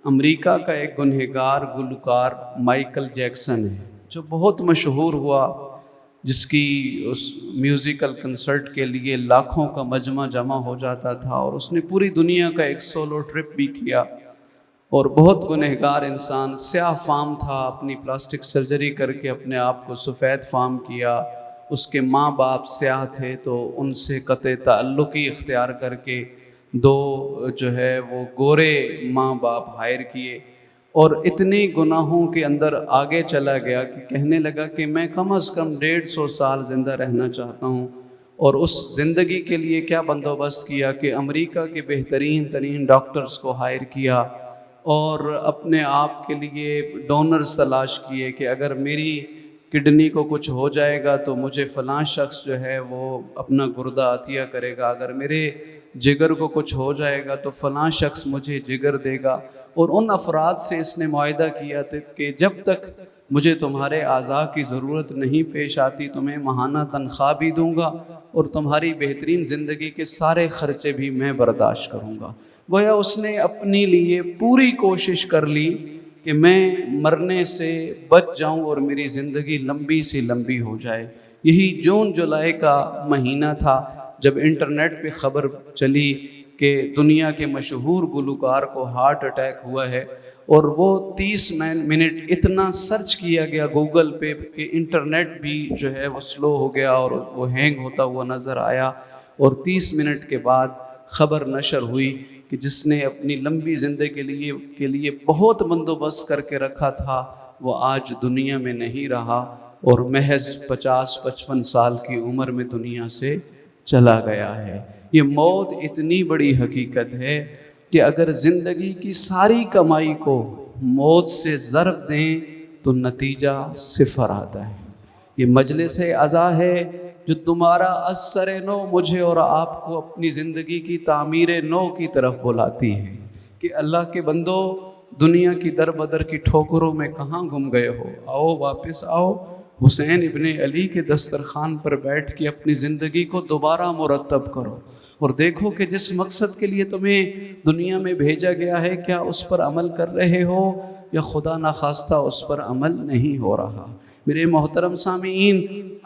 امریکہ کا ایک گنہگار گلوکار مائیکل جیکسن ہے جو بہت مشہور ہوا، جس کی اس میوزیکل کنسرٹ کے لیے لاکھوں کا مجمع جمع ہو جاتا تھا، اور اس نے پوری دنیا کا ایک سولو ٹرپ بھی کیا، اور بہت گنہگار انسان، سیاہ فام تھا، اپنی پلاسٹک سرجری کر کے اپنے آپ کو سفید فام کیا۔ اس کے ماں باپ سیاہ تھے تو ان سے قطع تعلقی اختیار کر کے دو جو ہے وہ گورے ماں باپ ہائر کیے، اور اتنی گناہوں کے اندر آگے چلا گیا کہ کہنے لگا کہ میں کم از کم 150 سال زندہ رہنا چاہتا ہوں، اور اس زندگی کے لیے کیا بندوبست کیا کہ امریکہ کے بہترین ترین ڈاکٹرز کو ہائر کیا، اور اپنے آپ کے لیے ڈونرز تلاش کیے کہ اگر میری کڈنی کو کچھ ہو جائے گا تو مجھے فلاں شخص جو ہے وہ اپنا گردہ عطیہ کرے گا، اگر میرے جگر کو کچھ ہو جائے گا تو فلاں شخص مجھے جگر دے گا، اور ان افراد سے اس نے معاہدہ کیا تھا کہ جب تک مجھے تمہارے اعضاء کی ضرورت نہیں پیش آتی تمہیں ماہانہ تنخواہ بھی دوں گا، اور تمہاری بہترین زندگی کے سارے خرچے بھی میں برداشت کروں گا۔ گویا اس نے اپنے لیے پوری کوشش کر لی کہ میں مرنے سے بچ جاؤں اور میری زندگی لمبی سے لمبی ہو جائے۔ یہی جون جولائی کا مہینہ تھا جب انٹرنیٹ پہ خبر چلی کہ دنیا کے مشہور گلوکار کو ہارٹ اٹیک ہوا ہے، اور وہ 30 منٹ اتنا سرچ کیا گیا گوگل پہ کہ انٹرنیٹ بھی جو ہے وہ سلو ہو گیا اور وہ ہینگ ہوتا ہوا نظر آیا، اور 30 منٹ کے بعد خبر نشر ہوئی کہ جس نے اپنی لمبی زندگی کے لیے بہت بندوبست کر کے رکھا تھا وہ آج دنیا میں نہیں رہا، اور محض 50-55 سال کی عمر میں دنیا سے چلا گیا ہے۔ یہ موت اتنی بڑی حقیقت ہے کہ اگر زندگی کی ساری کمائی کو موت سے ضرب دیں تو نتیجہ صفر آتا ہے۔ یہ مجلس عزا ہے جو تمہارا اثر نو مجھے اور آپ کو اپنی زندگی کی تعمیر نو کی طرف بلاتی ہے کہ اللہ کے بندو، دنیا کی در بدر کی ٹھوکروں میں کہاں گم گئے ہو، آؤ واپس آؤ، حسین ابن علی کے دسترخوان پر بیٹھ کے اپنی زندگی کو دوبارہ مرتب کرو، اور دیکھو کہ جس مقصد کے لیے تمہیں دنیا میں بھیجا گیا ہے کیا اس پر عمل کر رہے ہو، یا خدا نخواستہ اس پر عمل نہیں ہو رہا۔ میرے محترم سامعین،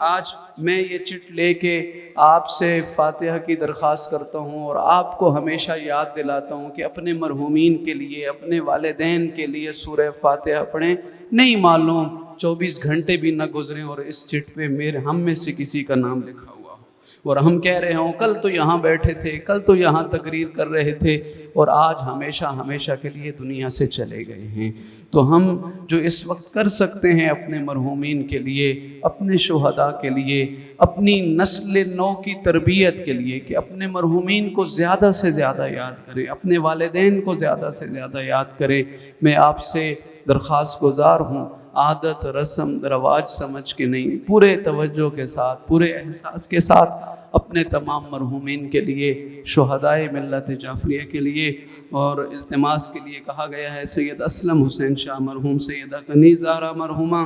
آج میں یہ چٹ لے کے آپ سے فاتحہ کی درخواست کرتا ہوں، اور آپ کو ہمیشہ یاد دلاتا ہوں کہ اپنے مرحومین کے لیے، اپنے والدین کے لیے سورہ فاتحہ پڑھیں۔ نہیں معلوم 24 گھنٹے بھی نہ گزریں اور اس چٹ پہ ہم میں سے کسی کا نام لکھا ہوا ہو، اور ہم کہہ رہے ہوں کل تو یہاں بیٹھے تھے، کل تو یہاں تقریر کر رہے تھے، اور آج ہمیشہ کے لیے دنیا سے چلے گئے ہیں۔ تو ہم جو اس وقت کر سکتے ہیں اپنے مرحومین کے لیے، اپنے شہداء کے لیے، اپنی نسل نو کی تربیت کے لیے، کہ اپنے مرحومین کو زیادہ سے زیادہ یاد کریں، اپنے والدین کو زیادہ سے زیادہ یاد کریں۔ میں آپ سے درخواست گزار ہوں، عادت رسم رواج سمجھ کے نہیں، پورے توجہ کے ساتھ، پورے احساس کے ساتھ اپنے تمام مرحومین کے لیے، شہدائے ملت جعفریہ کے لیے، اور التماس کے لیے کہا گیا ہے سید اسلم حسین شاہ مرحوم، سیدہ کنیز زہرا مرحومہ،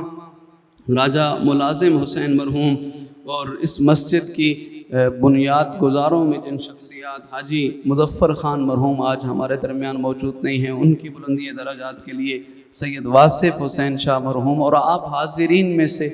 راجہ ملازم حسین مرحوم، اور اس مسجد کی بنیاد گزاروں میں جن شخصیات، حاجی مظفر خان مرحوم آج ہمارے درمیان موجود نہیں ہیں، ان کی بلندی درجات کے لیے سید واصف حسین شاہ مرحوم، اور آپ حاضرین میں سے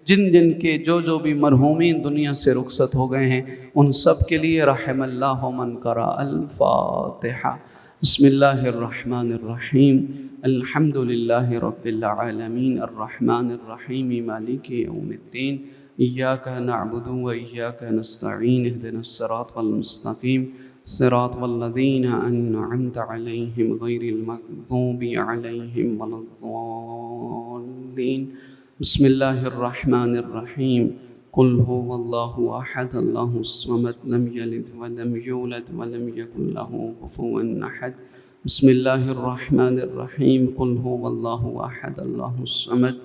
جن کے جو بھی مرحومین دنیا سے رخصت ہو گئے ہیں، ان سب کے لیے رحم اللہ من قرأ الفاتحہ۔ بسم اللہ الرحمن الرحیم، الحمد للہ رب العالمین، الرحمن الرحیم، مالک یوم الدین، ایاک نعبد و ایاک نستعین، اہدنا الصراط المستقیم، صراط الذین انعمت علیہم غیر المغضوب علیہم ولا الضالین۔ بسم اللہ الرحمن الرحیم، قل هو اللہ احد اللہ الصمد لم یلد ولم یولد ولم یکن له کفوا احد۔ بسم اللہ الرحمن الرحیم، قل هو اللہ احد اللہ الصمد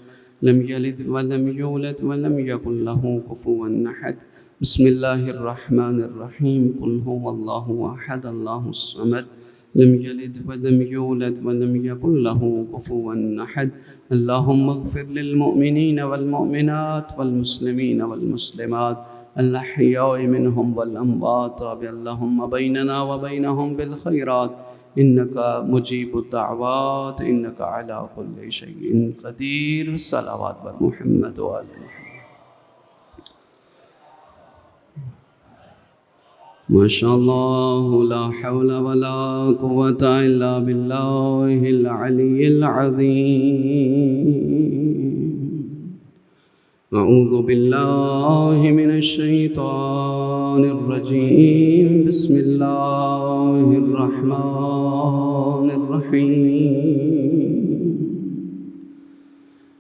لم یلد ولم یولد ولم یکن له کفوا احد۔ بسم اللہ الرحمن الرحیم، قل هو اللہ احد اللہ الصمد لم یلد ولم یولد ولم یکن له کفوا احد۔ اللہم اغفر للمؤمنین والمؤمنات والمسلمین والمسلمات الاحیاء منہم والاموات، اللہم بیننا وبینہم بالخیرات، إنك مجيب الدعوات إنك على كل شيء قدير. صلوات بر محمد و آل محمد. ما شاء الله لا حول ولا قوة إلا بالله العلي العظيم. أعوذ بالله من الشيطان الرجيم. بسم الله الرحمن الرحيم.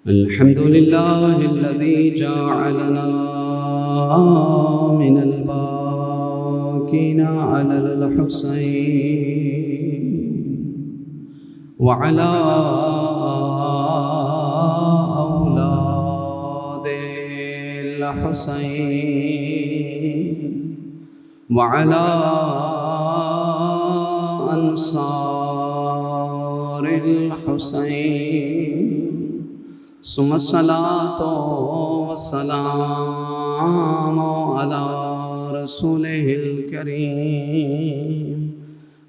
الحمد لله الذي جعلنا من الباكين على الحسين وعلى أولاد الحسين وعلى أنصار الحسين. ثم الصلاة والسلام على رسوله الكريم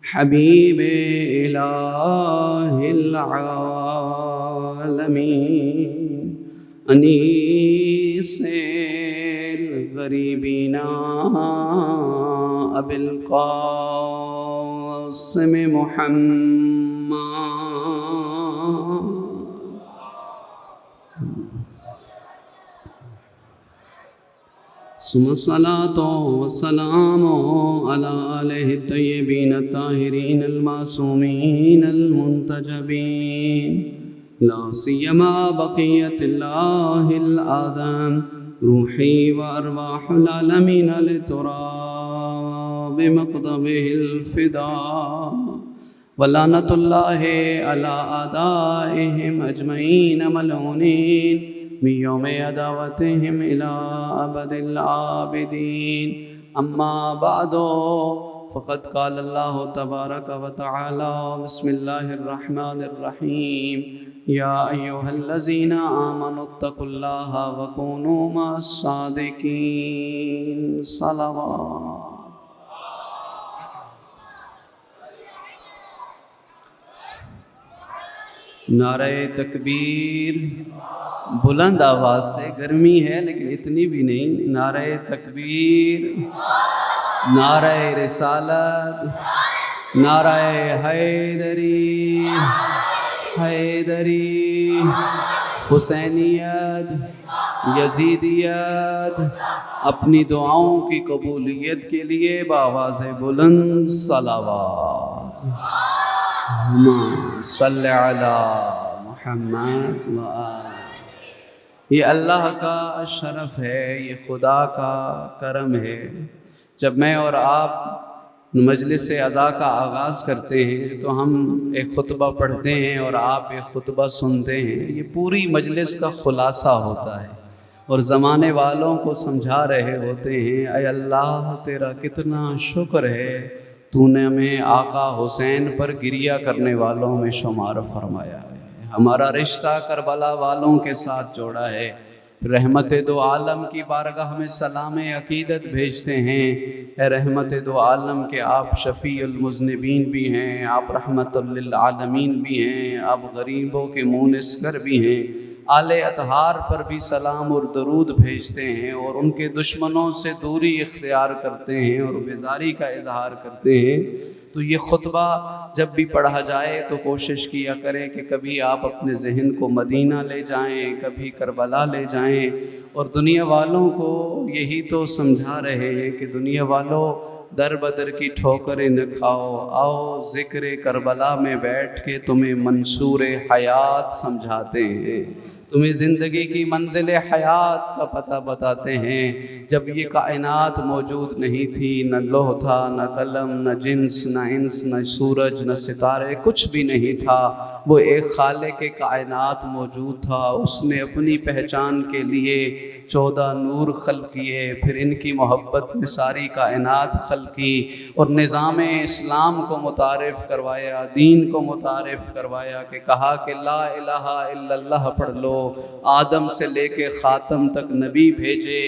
حبيب إله العالمين أنيس الغريبين أبي القاسم محمد. ثم الصلاة والسلام على آله الطيبين الطاهرين المعصومين المنتجبين لا سيما بقية الله الأعظم روحي وأرواح العالمين لتراب مقدمه الفداء. ولعنة الله على أعدائهم أجمعين ملعونين من يوم عداوتهم إلى أبد العابدين. أما بعد فقد قال الله تبارك وتعالى بسم الله الرحمن الرحيم يا أيها الذين آمنوا اتقوا الله وكونوا مع الصادقين. صلوات. نعرہ تکبیر بلند آواز سے. گرمی ہے لیکن اتنی بھی نہیں. نعرہ تکبیر، نعرہ رسالت، نعرہ حیدری، حیدری، حسینیت، یزیدیت. اپنی دعاؤں کی قبولیت کے لیے بآواز بلند صلوات. صلی علی محمد و آل. یہ اللہ کا شرف ہے، یہ خدا کا کرم ہے. جب میں اور آپ مجلس عزا کا آغاز کرتے ہیں تو ہم ایک خطبہ پڑھتے ہیں اور آپ ایک خطبہ سنتے ہیں. یہ پوری مجلس کا خلاصہ ہوتا ہے اور زمانے والوں کو سمجھا رہے ہوتے ہیں اے اللہ تیرا کتنا شکر ہے تو نے ہمیں آقا حسین پر گریہ کرنے والوں میں شمار فرمایا ہے. ہمارا رشتہ کربلا والوں کے ساتھ جوڑا ہے. رحمت دو عالم کی بارگاہ میں سلام عقیدت بھیجتے ہیں. اے رحمت دو عالم کے آپ شفیع المذنبین بھی ہیں، آپ رحمت للعالمین بھی ہیں، آپ غریبوں کے مونس گر بھی ہیں. آل اطہار پر بھی سلام اور درود بھیجتے ہیں اور ان کے دشمنوں سے دوری اختیار کرتے ہیں اور بیزاری کا اظہار کرتے ہیں. تو یہ خطبہ جب بھی پڑھا جائے تو کوشش کیا کریں کہ کبھی آپ اپنے ذہن کو مدینہ لے جائیں، کبھی کربلا لے جائیں. اور دنیا والوں کو یہی تو سمجھا رہے ہیں کہ دنیا والوں در بدر کی ٹھوکریں نہ کھاؤ، آؤ ذکر کربلا میں بیٹھ کے تمہیں منصور حیات سمجھاتے ہیں، تمہیں زندگی کی منزل حیات کا پتہ بتاتے ہیں. جب یہ کائنات موجود نہیں تھی، نہ لوح تھا، نہ قلم، نہ جنس، نہ انس، نہ سورج، نہ ستارے، کچھ بھی نہیں تھا. وہ ایک خالق کائنات موجود تھا. اس نے اپنی پہچان کے لیے 14 نور خلق کیے، پھر ان کی محبت میں ساری کائنات خلق کی اور نظام اسلام کو متعارف کروایا، دین کو متعارف کروایا کہ کہا کہ لا الہ الا اللہ پڑھ لو، ہو، آدم سے لے کے خاتم تک نبی بھیجے،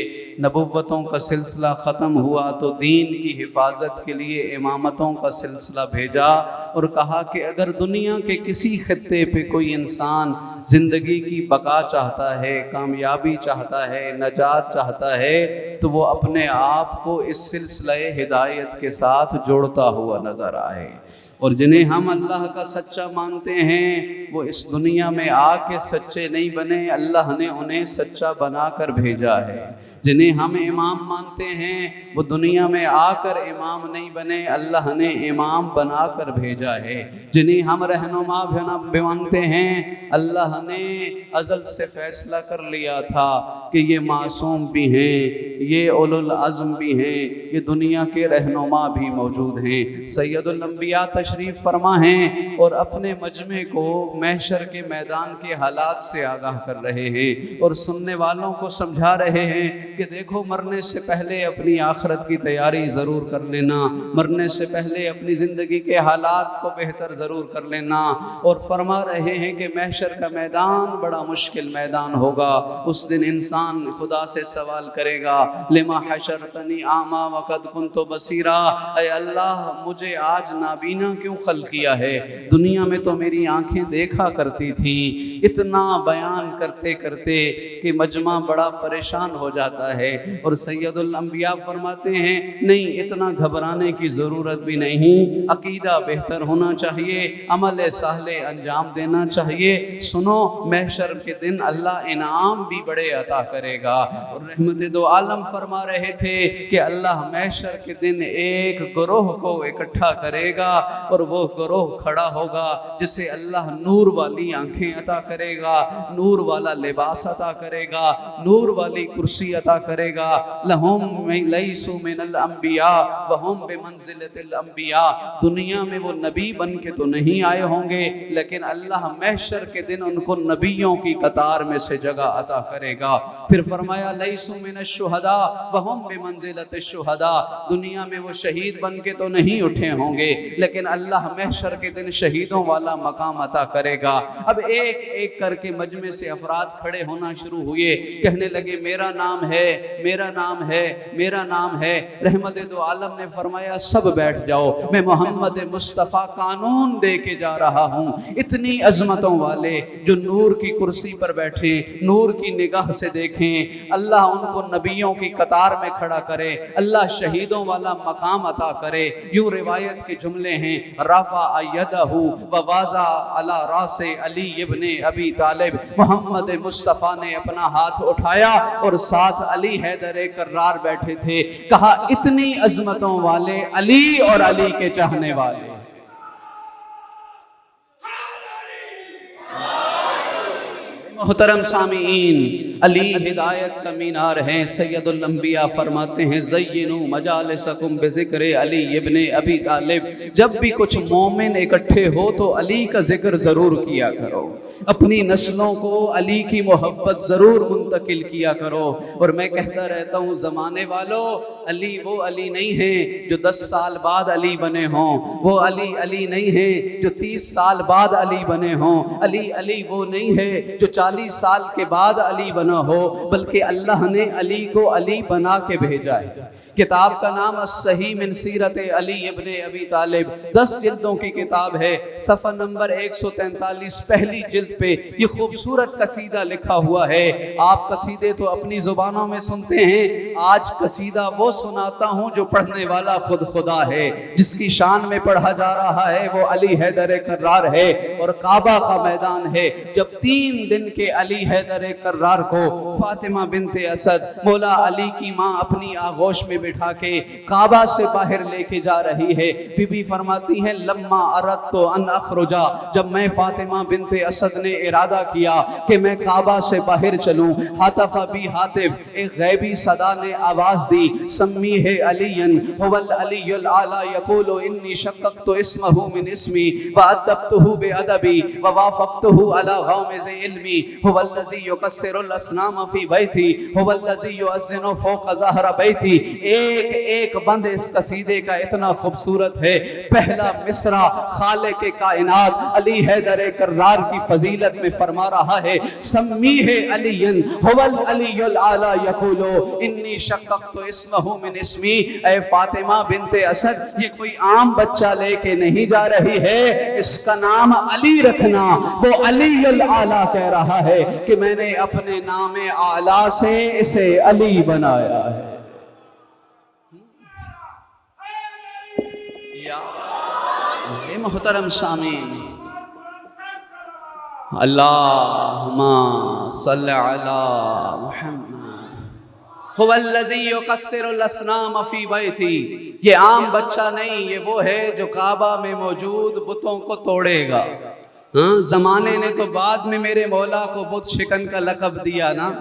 نبوتوں کا سلسلہ ختم ہوا تو دین کی حفاظت کے لیے امامتوں کا سلسلہ بھیجا، اور کہا کہ اگر دنیا کے کسی خطے پہ کوئی انسان زندگی کی بقا چاہتا ہے، کامیابی چاہتا ہے، نجات چاہتا ہے، تو وہ اپنے آپ کو اس سلسلہ ہدایت کے ساتھ جوڑتا ہوا نظر آئے۔ اور جنہیں ہم اللہ کا سچا مانتے ہیں وہ اس دنیا میں آ کے سچے نہیں بنے، اللہ نے انہیں سچا بنا کر بھیجا ہے۔ جنہیں ہم امام مانتے ہیں وہ دنیا میں آ کر امام نہیں بنے، اللہ نے امام بنا کر بھیجا ہے۔ جنہیں ہم رہنما مانتے ہیں، اللہ نے ازل سے فیصلہ کر لیا تھا کہ یہ معصوم بھی ہیں، یہ اولو العزم بھی ہیں، یہ دنیا کے رہنما بھی موجود ہیں۔ سید الانبیاء تشریف فرما ہیں اور اپنے مجمع کو محشر کے میدان کے حالات سے آگاہ کر رہے ہیں، اور سننے والوں کو سمجھا رہے ہیں کہ دیکھو، مرنے سے پہلے اپنی آخرت کی تیاری ضرور کر لینا، مرنے سے پہلے اپنی زندگی کے حالات کو بہتر ضرور کر لینا، اور فرما رہے ہیں کہ محشر کا میدان بڑا مشکل میدان ہوگا۔ اس دن انسان خدا سے سوال کرے گا، لما حشرتنی اعمی وقد کنت بصیرا، اے اللہ مجھے آج نابینا کیوں خلق کیا ہے؟ دنیا میں تو میری آنکھیں دیکھا کرتی تھیں۔ اتنا بیان کرتے کرتے کہ مجمع بڑا پریشان ہو جاتا ہے، اور سید الانبیاء فرماتے ہیں نہیں، اتنا گھبرانے کی ضرورت بھی نہیں، عقیدہ بہتر ہونا چاہیے، عمل صالح انجام دینا چاہیے۔ سنو، محشر کے دن اللہ انعام بھی بڑے عطا کرے گا۔ اور رحمت دو عالم فرما رہے تھے کہ اللہ محشر کے دن ایک گروہ کو اکٹھا کرے گا، اور وہ گروہ کھڑا ہوگا جسے اللہ نور والی آنکھیں عطا کرے گا، نور والا لباس عطا کرے گا، نور والی کرسی عطا کرے گا۔ لہم لیسوا من الانبیاء وہم بمنزلۃ الانبیاء، دنیا میں وہ نبی بن کے تو نہیں آئے ہوں گے، لیکن اللہ محشر کے دن ان کو نبیوں کی قطار میں سے جگہ عطا کرے گا۔ پھر فرمایا لیسوا من الشہداء وہم بمنزلۃ الشہداء، دنیا میں وہ شہید بن کے تو نہیں اٹھے ہوں گے، لیکن اللہ محشر کے دن شہیدوں والا مقام عطا کرے گا۔ اب ایک ایک کر کے مجمع سے افراد کھڑے ہونا شروع ہوئے، کہنے لگے میرا نام ہے، میرا نام ہے، میرا نام ہے۔ رحمت دو عالم نے فرمایا سب بیٹھ جاؤ، میں محمد مصطفیٰ قانون دے کے جا رہا ہوں۔ اتنی عظمتوں والے جو نور کی کرسی پر بیٹھے، نور کی نگاہ سے دیکھیں، اللہ ان کو نبیوں کی قطار میں کھڑا کرے، اللہ شہیدوں والا مقام عطا کرے۔ یوں روایت کے جملے ہیں، رفع یدہ ووضع علی راس علی ابن ابی طالب، محمد مصطفیٰ نے اپنا ہاتھ اٹھایا اور ساتھ علی حیدر کرار بیٹھے تھے، کہا اتنی عظمتوں والے علی اور علی کے چاہنے والے۔ محترم سامعین، علی ہدایت کا مینار ہیں۔ سید الانبیاء فرماتے ہیں زینوا مجالسکم بذکر علی ابن ابی طالب، جب بھی کچھ مومن اکٹھے ہو تو علی کا ذکر ضرور کیا کرو، اپنی نسلوں کو علی کی محبت ضرور منتقل کیا کرو۔ اور میں کہتا رہتا ہوں زمانے والوں، علی وہ علی نہیں ہیں جو 10 سال بعد علی بنے ہوں، وہ علی علی نہیں ہیں جو 30 سال بعد علی بنے ہوں، علی علی وہ نہیں ہے جو 40 سال کے بعد علی بنا ہو، بلکہ اللہ نے علی کو علی بنا کے بھیجا ہے۔ کتاب کا نام الصحیح من سیرت علی ابن ابی طالب، 10 جلدوں کی کتاب ہے، صفحہ نمبر 143 پہلی جلد پہ یہ خوبصورت قصیدہ لکھا ہوا ہے۔ آپ قصیدے تو اپنی زبانوں میں سنتے ہیں، آج قصیدہ وہ سناتا ہوں جو پڑھنے والا خود خدا ہے، جس کی شان میں پڑھا جا رہا ہے وہ علی حیدر کرار ہے، اور کعبہ کا میدان ہے۔ جب 3 دن کے علی حیدر کرار کو فاطمہ بنت اسد مولا علی کی ماں اپنی آغوش میں بٹھا کے کعبہ سے باہر لے کے جا رہی ہے، بی بی فرماتی ہیں لما اردت ان اخرجا، جب میں فاطمہ بنت اسد نے ارادہ کیا کہ میں کعبہ سے باہر چلوں، حاتف بی حاتف، ایک غیبی صدا نے آواز دی، سمیہ علی هو العلی الاعلی یقول انی شققت اسمہ من اسمی وادبتہ بادبی ووافقتہ علی غامز علمی، هو الذی یکسر الاسنام فی بیتی، هو الذی یؤذن فوق ظہر بیتی۔ ایک ایک بند اس قصیدے کا اتنا خوبصورت ہے. پہلا مصرع خالق کائنات علی حیدر کرار کی فضیلت میں فرما رہا ہے سمیہ علی هو العلی الاعلی یقول انی شققت اسمہ من اسمی. اے فاطمہ بنت اسد، یہ کوئی عام بچہ لے کے نہیں جا رہی ہے، اس کا نام علی رکھنا. وہ علی الاعلی کہہ رہا ہے کہ میں نے اپنے نام اعلیٰ سے اسے علی بنایا ہے. یا محترم سامعین، اللہم صلی علی محمد. هو الذی یکسر الاصنام فی بیتی. یہ عام بچہ نہیں، یہ وہ ہے جو کعبہ میں موجود بتوں کو توڑے گا. زمانے نے تو بعد میں میرے مولا کو بت شکن کا لقب دیا نا،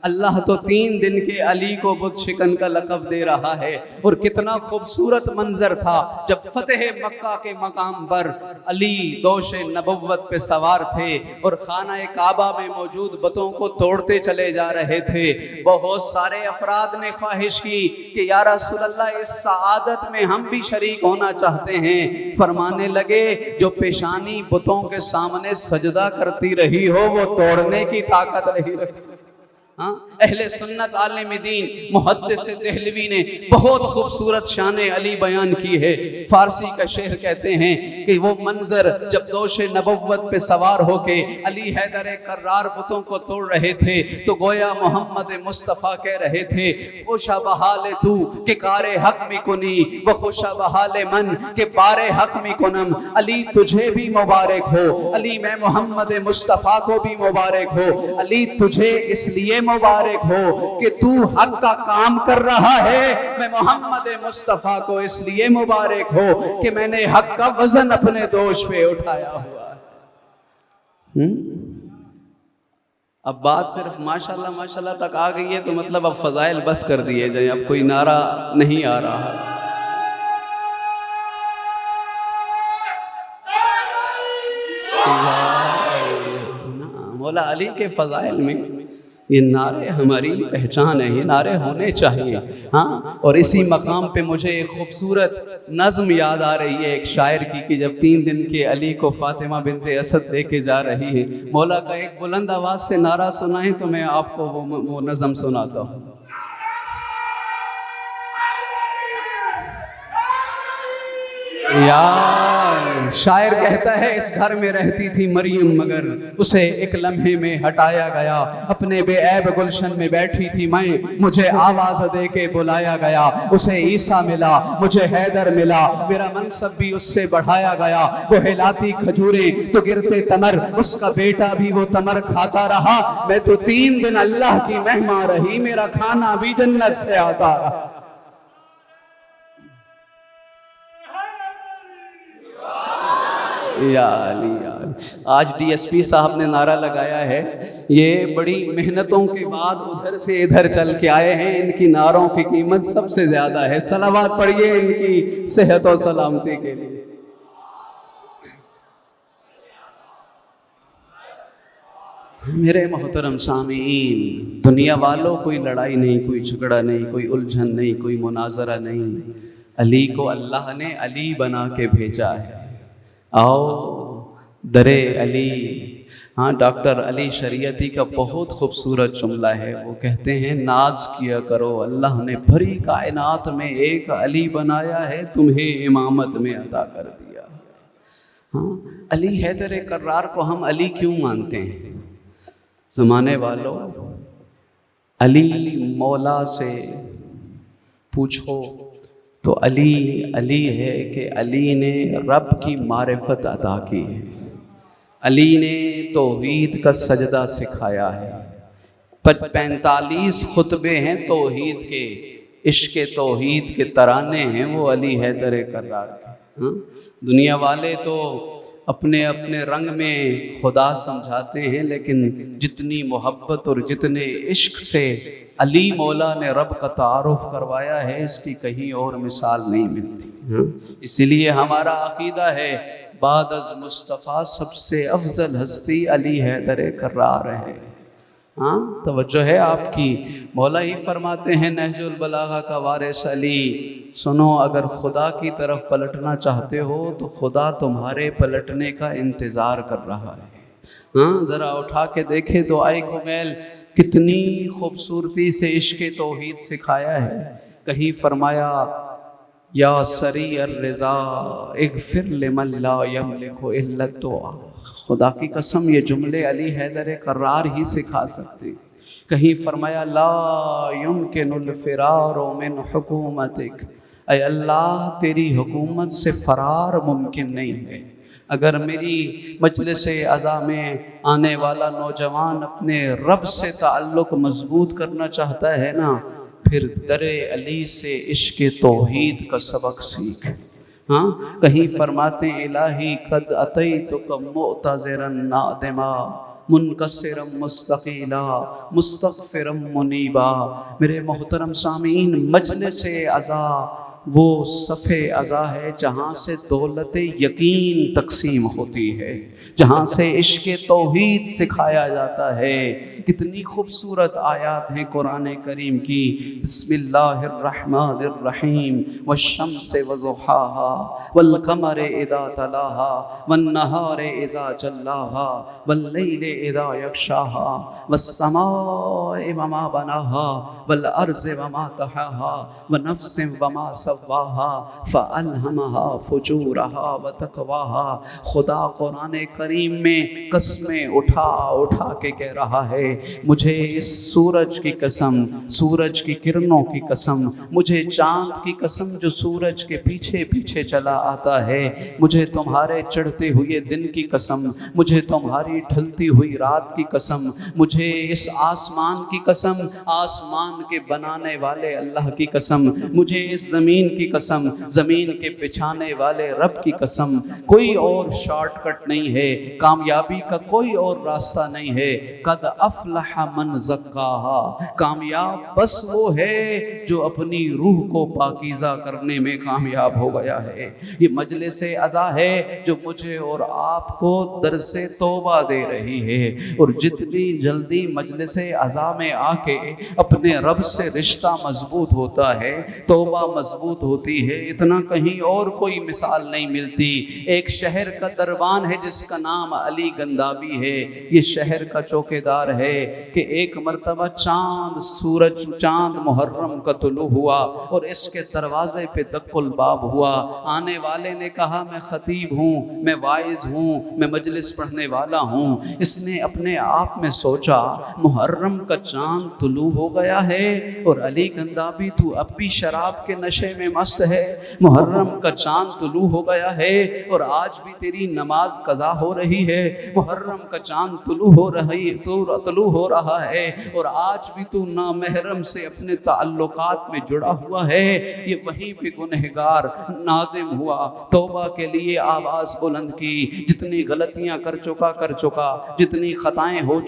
اللہ تو 3 دن کے علی کو بت شکن کا لقب دے رہا ہے. اور کتنا خوبصورت منظر تھا جب فتح مکہ کے مقام پر علی دوش نبوت پہ سوار تھے اور خانہ کعبہ میں موجود بتوں کو توڑتے چلے جا رہے تھے. بہت سارے افراد نے خواہش کی کہ یا رسول اللہ اس سعادت میں ہم بھی شریک ہونا چاہتے ہیں. فرمانے لگے جو پیشانی بتوں کے سامنے سجدہ کرتی رہی ہو وہ توڑنے کی طاقت نہیں رکھتی. اہل سنت عالم دین محدث دہلوی نے بہت خوبصورت شان علی بیان کی ہے. فارسی کا شعر کہتے ہیں کہ وہ منظر جب دوش نبوت پہ سوار ہو کے علی حیدر کرار بتوں کو توڑ رہے تھے تو گویا محمد مصطفیٰ کہہ رہے تھے خوشا بحال تو کہ کار حق می کنی و خوشا بحال من کہ بار حق می کنم. علی تجھے بھی مبارک ہو، علی میں محمد مصطفیٰ کو بھی مبارک ہو. علی تجھے اس لیے مبارک ہو کہ تو حق کا کام کر رہا ہے، میں محمد مصطفیٰ کو اس لیے مبارک ہو کہ میں نے حق کا وزن اپنے دوش پہ اٹھایا ہوا ہے. اب بات صرف ماشاءاللہ ماشاءاللہ تک آ گئی ہے تو مطلب اب فضائل بس کر دیے جائیں، اب کوئی نعرہ نہیں آ رہا. مولا علی کے فضائل میں یہ نعرے ہماری پہچان ہے، یہ نعرے ہونے چاہیے. ہاں، اور اسی مقام پہ مجھے ایک خوبصورت نظم یاد آ رہی ہے ایک شاعر کی کہ جب 3 دن کے علی کو فاطمہ بنت اسد لے کے جا رہی ہیں، مولا کا ایک بلند آواز سے نعرہ سنائیں تو میں آپ کو وہ نظم سناتا ہوں. یا شاعر کہتا ہے اس گھر میں رہتی تھی مریم مگر اسے ایک لمحے میں ہٹایا گیا. اپنے بے عیب گلشن میں بیٹھی تھی میں، مجھے آواز دے کے بلایا گیا. اسے عیسیٰ ملا، مجھے حیدر ملا، میرا منصب بھی اس سے بڑھایا گیا. وہ ہلاتی کھجوریں تو گرتے تمر، اس کا بیٹا بھی وہ تمر کھاتا رہا. میں تو 3 دن اللہ کی مہمان رہی، میرا کھانا بھی جنت سے آتا رہا. یا علی یا علی. آج ڈی ایس پی صاحب نے نعرہ لگایا ہے، یہ بڑی محنتوں کے بعد ادھر سے ادھر چل کے آئے ہیں. ان کی نعروں کی قیمت سب سے زیادہ ہے. صلوات پڑھیے ان کی صحت و سلامتی کے لیے. میرے محترم سامعین، دنیا والوں کوئی لڑائی نہیں، کوئی جھگڑا نہیں، کوئی الجھن نہیں، کوئی مناظرہ نہیں. علی کو اللہ نے علی بنا کے بھیجا ہے. آؤ درے علی. ہاں، ڈاکٹر علی شریعتی کا بہت خوبصورت جملہ ہے. وہ کہتے ہیں ناز کیا کرو، اللہ نے بھری کائنات میں ایک علی بنایا ہے، تمہیں امامت میں عطا کر دیا. ہاں، علی حیدر کرار کو ہم علی کیوں مانتے ہیں؟ زمانے والوں، علی مولا سے پوچھو تو علی علی ہے کہ علی نے رب کی معرفت عطا کی ہے. علی نے توحید کا سجدہ سکھایا ہے. 45 خطبے ہیں توحید کے، عشق توحید کے ترانے ہیں وہ علی حیدر کرار کے. دنیا والے تو اپنے اپنے رنگ میں خدا سمجھاتے ہیں، لیکن جتنی محبت اور جتنے عشق سے علی مولا نے رب کا تعارف کروایا ہے، اس کی کہیں اور مثال نہیں ملتی. اسی لیے ہمارا عقیدہ ہے بعد از مصطفیٰ سب سے افضل ہستی علی حیدر کرار ہے. ہاں توجہ ہے آپ کی؟ مولا ہی فرماتے ہیں نہج البلاغہ کا وارث علی، سنو اگر خدا کی طرف پلٹنا چاہتے ہو تو خدا تمہارے پلٹنے کا انتظار کر رہا ہے۔ ہاں ذرا اٹھا کے دیکھے دعائے کمیل، کتنی خوبصورتی سے عشق توحید سکھایا ہے۔ کہیں فرمایا یا سری الرضا اغفر لمن لا یملک الا الدعاء، خدا کی قسم یہ جملے علی حیدر کرار ہی سکھا سکتے۔ کہیں فرمایا لا یمکن الفرار من حکومتک، اے اللہ تیری حکومت سے فرار ممکن نہیں ہے۔ اگر میری مجلس عزا میں آنے والا نوجوان اپنے رب سے تعلق مضبوط کرنا چاہتا ہے نا، پھر در علی سے عشق توحید کا سبق سیکھ۔ ہاں کہیں فرماتے ہیں الہی قد اتیتک معتذرا نادما منکسرا مستقیلا مستغفرا منیبا۔ میرے محترم سامعین، مجلس عزا وہ صف عزا ہے جہاں سے دولت یقین تقسیم ہوتی ہے، جہاں سے عشق توحید سکھایا جاتا ہے۔ کتنی خوبصورت آیات ہیں قرآن کریم کی۔ بسم اللہ الرحمن الرحیم، والشمس وضحاها والقمر اذا تلاها والنہار اذا جلاها واللیل اذا یغشاها والسماء وما بناها والارض وما طحاها ونفس وما سواها فألهمها فجورها وتقواها۔ خدا قرآن کریم میں قسمیں اٹھا اٹھا کے کہہ رہا ہے، مجھے اس سورج کی قسم، سورج کی کرنوں کی قسم، مجھے چاند کی قسم جو سورج کے پیچھے پیچھے چلا آتا ہے، مجھے تمہارے چڑھتے ہوئے دن کی قسم، مجھے تمہاری ڈھلتی ہوئی رات کی قسم، مجھے اس آسمان کی قسم، آسمان کے بنانے والے اللہ کی قسم، مجھے اس زمین کی قسم، زمین کے بچھانے والے رب کی قسم۔ کوئی اور شارٹ کٹ نہیں ہے، کامیابی کا کوئی اور راستہ نہیں ہے۔ قد افلح من زکاہا، کامیاب بس وہ ہے جو اپنی روح کو پاکیزہ کرنے میں کامیاب ہو گیا ہے۔ یہ مجلس عزا ہے جو مجھے اور آپ کو درس توبہ دے رہی ہے، اور جتنی جلدی مجلس عزا میں آ کے اپنے رب سے رشتہ مضبوط ہوتا ہے، توبہ مضبوط ہوتی ہے، اتنا کہیں اور کوئی مثال نہیں ملتی۔ ایک شہر کا دربان ہے جس کا نام علی گندابی ہے، یہ شہر کا چوکیدار ہے کہ ایک مرتبہ چاند محرم کا طلوع ہوا اور اس کے دروازے پہ دق الباب ہوا۔ آنے والے نے کہا میں خطیب ہوں، میں واعظ ہوں، میں مجلس پڑھنے والا ہوں۔ اس نے اپنے آپ میں سوچا محرم کا چاند طلوع ہو گیا ہے اور علی گندابی تو اب بھی شراب کے نشے میں مست ہے۔ محرم کا چاند طلوع ہو گیا ہے اور آج بھی تیری نماز قضا ہو رہی ہے۔ محرم کا چاند طلوع ہو رہا ہے اور آج بھی تو نامحرم سے اپنے تعلقات میں جڑا ہوا ہے۔ یہ وہیں پہ گنہگار نادم ہوا، توبہ کے لیے آواز بلند کی۔ جتنی غلطیاں کر چکا، جتنی خطائیں ہو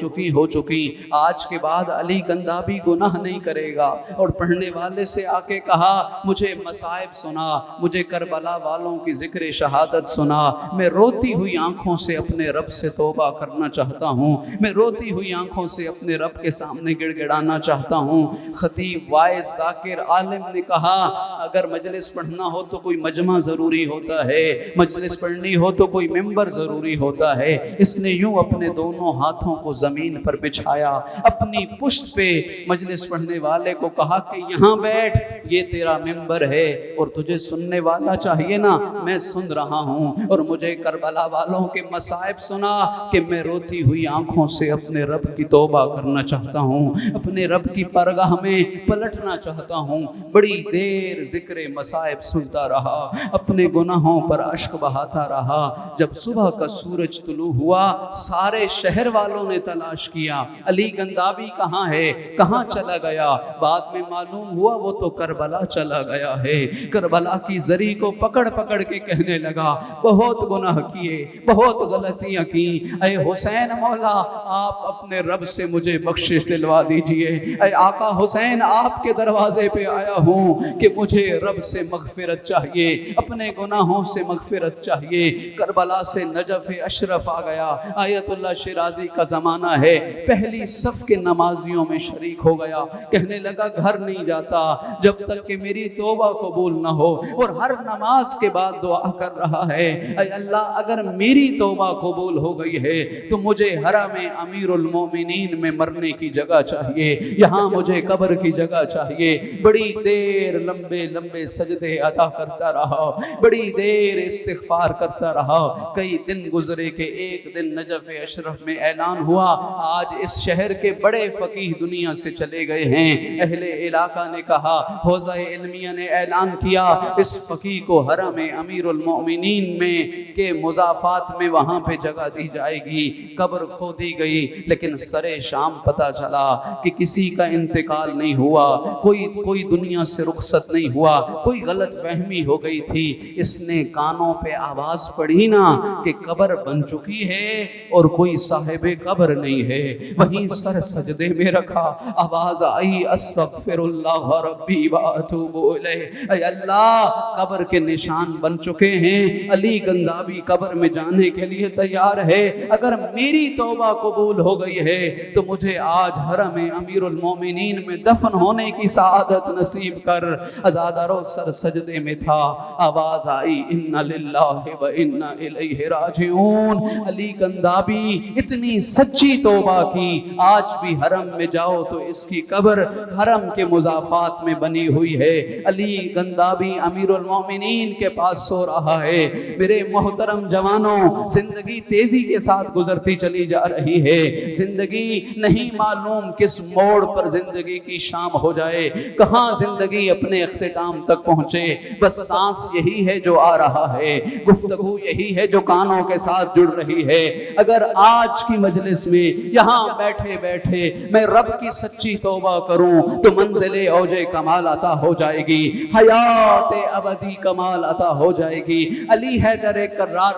چکی، آج کے بعد علی گندابی گناہ نہیں کرے گا۔ اور پڑھنے والے سے آ کے کہا مجھے مصائب سنا، مجھے کربلا والوں کی ذکر شہادت سنا، میں روتی ہوئی آنکھوں سے اپنے رب سے توبہ کرنا چاہتا ہوں، میں روتی ہوئی آنکھوں سے اپنے رب کے سامنے گڑ گڑانا چاہتا ہوں۔ خطیب واعظ ذاکر عالم نے کہا اگر مجلس پڑھنا ہو تو کوئی مجمع ضروری ہوتا ہے، مجلس پڑھنی ہو تو کوئی ممبر ضروری ہوتا ہے۔ اس نے یوں اپنے دونوں ہاتھوں کو زمین پر بچھایا، اپنی پشت پہ مجلس پڑھنے والے کو کہا کہ یہاں بیٹھ، یہ تیرا ممبر ہے اور تجھے سننے والا چاہیے نا، میں سن رہا ہوں اور مجھے کربلا والوں کے مصائب سنا کہ میں روتی ہوئی آنکھوں سے اپنے رب کی توبہ کرنا چاہتا ہوں، اپنے رب کی پرگاہ میں پلٹنا چاہتا ہوں۔ بڑی دیر ذکر مصائب سنتا رہا، اپنے گناہوں پر اشک بہاتا رہا۔ جب صبح کا سورج طلوع ہوا، سارے شہر والوں نے تلاش کیا علی گندابی کہاں ہے، کہاں چلا گیا؟ بعد میں معلوم ہوا وہ تو کربلا چلا گیا ہے۔ کربلا کی زری کو پکڑ پکڑ کے کہنے لگا بہت گناہ کیے، بہت غلطیاں کی، اے حسین مولا آپ اپنے رب سے مجھے بخشش دلوا دیجئے، اے آقا حسین آپ کے دروازے پہ آیا ہوں کہ مجھے رب سے مغفرت چاہیے، اپنے گناہوں سے مغفرت چاہیے۔ کربلا سے نجف اشرف آ گیا، آیت اللہ شیرازی کا زمانہ ہے، پہلی صف کے نمازیوں میں شریک ہو گیا، کہنے لگا گھر نہیں جاتا جب تک کہ میری توبہ قبول نہ ہو، اور ہر نماز کے بعد دعا کر رہا ہے اے اللہ اگر میری توبہ قبول ہو گئی ہے تو مجھے حرم امیر المومنین میں مرنے کی جگہ چاہیے، یہاں مجھے قبر کی جگہ چاہیے۔ بڑی دیر لمبے لمبے سجدے ادا کرتا رہا، بڑی دیر استغفار کرتا رہا، کئی دن گزرے کہ ایک دن نجف اشرف میں اعلان ہوا آج اس شہر کے بڑے فقیہ دنیا سے چلے گئے ہیں۔ اہل علاقہ نے کہا، حوزہ علمیہ نے اعلان کیا اس فقیہ کو حرم امیر المومنین میں کے مضافات میں وہاں پہ جگہ دی جائے گی۔ قبر کھودی گئی، لیکن سرے شام پتہ چلا کہ کسی کا انتقال نہیں ہوا، کوئی دنیا سے رخصت نہیں ہوا، کوئی غلط فہمی ہو گئی تھی۔ اس نے کانوں پہ آواز پڑھی نا کہ قبر بن چکی ہے اور کوئی صاحب قبر نہیں ہے، وہیں سر سجدے میں رکھا، آواز آئی استغفر اللہ ربی واتوب الیہ، اے اللہ قبر کے نشان بن چکے ہیں، علی گندابی قبر میں جانے کے لیے تیار ہے، اگر میری توبہ قبول ہو گئی ہے تو مجھے آج حرم امیر المومنین میں دفن ہونے کی سعادت نصیب کر۔ عزادارو سر سجدے میں تھا، آواز آئی انا للہ و انا الیہ راجعون۔ علی گندابی اتنی سچی توبہ کی، آج بھی حرم میں جاؤ تو اس کی قبر حرم کے مضافات میں بنی ہوئی ہے۔ علی گندابی امیر المومنین کے پاس سو رہا ہے۔ میرے محترم جوانوں، زندگی تیزی کے ساتھ گزرتی چلی جا رہی ہے، زندگی نہیں معلوم کس موڑ پر زندگی کی شام ہو جائے، کہاں زندگی اپنے اختتام تک پہنچے، بس سانس یہی ہے جو آ رہا ہے، گفتگو یہی ہے جو کانوں کے ساتھ جڑ رہی ہے۔ اگر آج کی مجلس میں یہاں بیٹھے بیٹھے میں رب کی سچی توبہ کروں تو منزل اوج کمال عطا ہو جائے گی، حیات ابدی کمال عطا ہو جائے گی۔ علی حیدر کرار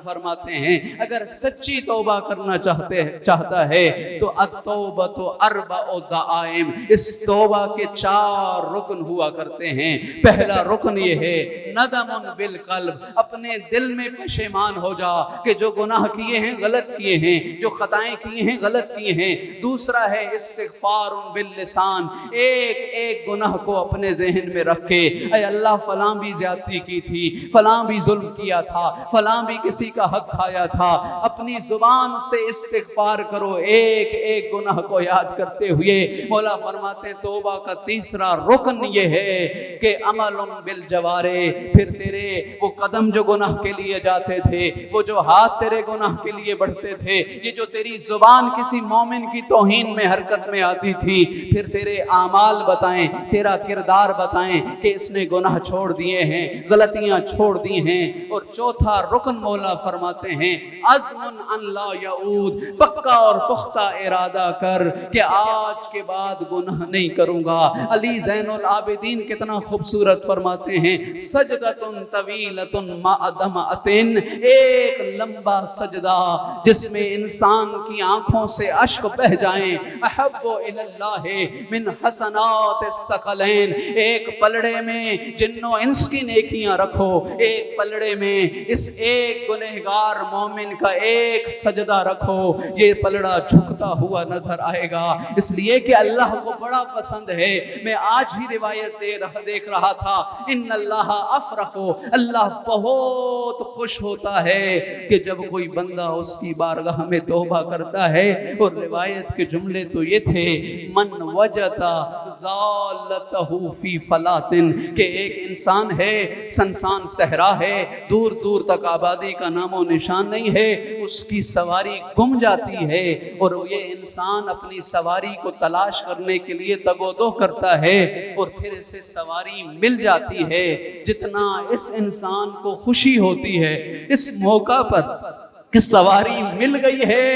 فرماتے ہیں اگر سچی توبہ کرنا چاہتا ہے تو التوبۃ اربع دعائم، اس توبہ کے 4 رکن ہوا کرتے ہیں۔ پہلا رکن یہ ہے ندم بالقلب، اپنے دل میں پشیمان ہو جا کہ جو گناہ کیے ہیں غلط کیے ہیں، جو خطائیں کیے ہیں غلط کیے ہیں۔ دوسرا ہے استغفار باللسان، ایک ایک گناہ کو اپنے ذہن میں رکھ کے اے اللہ فلاں بھی زیادتی کی تھی، فلاں بھی ظلم کیا تھا، فلاں بھی کسی کا حق کھایا تھا، اپنی زبان سے استغفار کرو ایک ایک گناہ کو یاد کرتے ہوئے۔ مولا فرماتے ہیں توبہ کا تیسرا رکن یہ ہے کہ عمل بالجوارح، پھر تیرے وہ قدم جو گناہ کے لیے جاتے تھے، وہ جو ہاتھ تیرے گناہ کے لیے بڑھتے تھے، یہ جو تیری زبان کسی مومن کی توہین میں حرکت میں آتی تھی، پھر تیرے اعمال بتائیں، تیرا کردار بتائیں کہ اس نے گناہ چھوڑ دیے ہیں، غلطیاں چھوڑ دی ہیں۔ اور چوتھا رکن مولا فرماتے ہیں عزم ان لا یعود، پکا اور پختہ ارادہ کر کہ آج کے بعد گناہ نہیں کروں گا۔ علی زین العابدین کتنا خوبصورت فرماتے ہیں سجدۃ طویلۃ مع دمعۃ، ایک لمبا سجدہ جس میں انسان کی آنکھوں سے اشک بہ جائیں، احب الی اللہ من حسنات الثقلین، ایک پلڑے میں جن و انس کی نیکیاں رکھو، ایک پلڑے میں اس ایک گنہگار مومن کا ایک سجدہ رکھو، یہ پلڑا جھکتا ہوا نظر آئے گا، اس لیے کہ اللہ کو بڑا پسند ہے۔ میں آج ہی روایت دیکھ رہا تھا ان اللہ افرح، اللہ بہت خوش ہوتا ہے کہ جب کوئی بندہ اس کی بارگاہ میں توبہ کرتا ہے۔ اور روایت کے جملے تو یہ تھے من وجد ضالتہ فی فلاطن، کہ ایک انسان ہے سنسان صحرا ہے، دور دور تک آبادی کا نام و نشان نہیں ہے، اس کی سواری گم جاتی ہے اور یہ انسان اپنی سواری کو تلاش کرنے کے لیے تگ و دو کرتا ہے اور پھر اسے سواری مل جاتی ہے۔ جتنا اس انسان کو خوشی ہوتی ہے اس موقع پر کہ سواری مل گئی ہے،